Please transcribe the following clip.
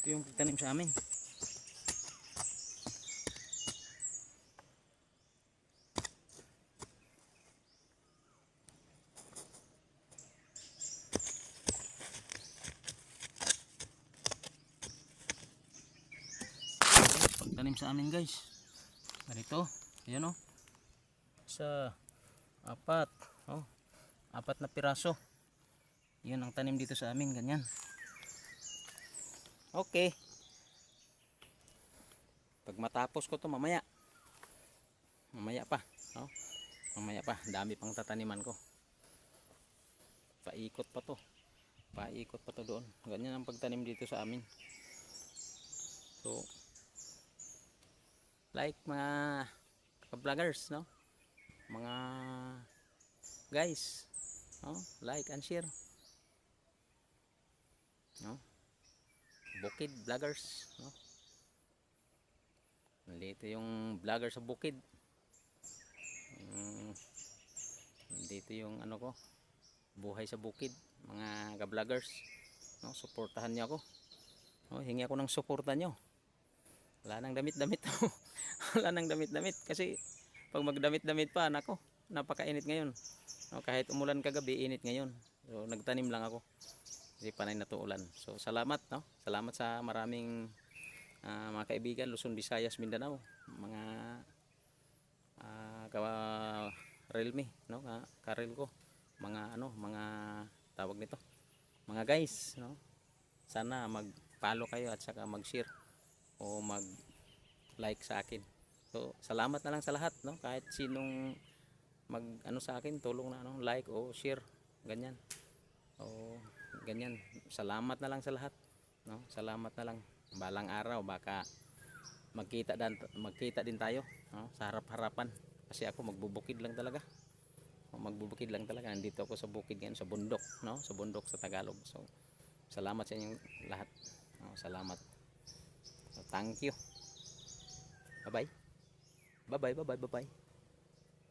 Ito yung pagtanim sa amin. Pagtanim sa amin guys. Ganito. Ayan o. Sa apat. Oh, apat na piraso. Yun ang tanim dito sa amin. Ganyan. Okay. Pag matapos ko to mamaya. Mamaya pa. Oh, mamaya pa. Dami pang tataniman ko. Paikot pa to. Paikot pa to doon. Ganyan ang pagtanim dito sa amin. So, like mga vloggers, no? Mga guys, no? Like and share. No? Bukid vloggers, no? Dito yung vlogger sa bukid. Dito yung ano ko, buhay sa bukid, mga ka-vloggers, no? Suportahan niyo ako. No? Hingi ako ng suporta niyo. Wala nang damit-damit. Wala nang damit-damit kasi pag magdamit-damit pa, nako, napakainit ngayon. No? Kahit umulan kagabi, init ngayon. So nagtanim lang ako. Kasi panay na to ulan. So salamat, no? Salamat sa maraming mga kaibigan, Luzon, Visayas, Mindanao, mga ka-relme, no? Karel ko, mga ano, mga tawag nito, mga guys, no? Sana mag-follow kayo at saka mag-share o mag-like sa akin. So salamat na lang sa lahat, no? Kahit sinong mag ano sa akin, tulong na ano, like o share, ganyan. O ganyan. Salamat na lang sa lahat, no? Salamat na lang. Balang araw baka magkita din tayo, no? Sa harap-harapan. Kasi ako magbubukid lang talaga. Magbubukid lang talaga. Nandito ako sa bukid ngayon, sa bundok, no? Sa bundok sa Tagalog. So salamat sa inyong lahat. No? Salamat. So, thank you. Bye-bye. Bye-bye, bye-bye, bye-bye.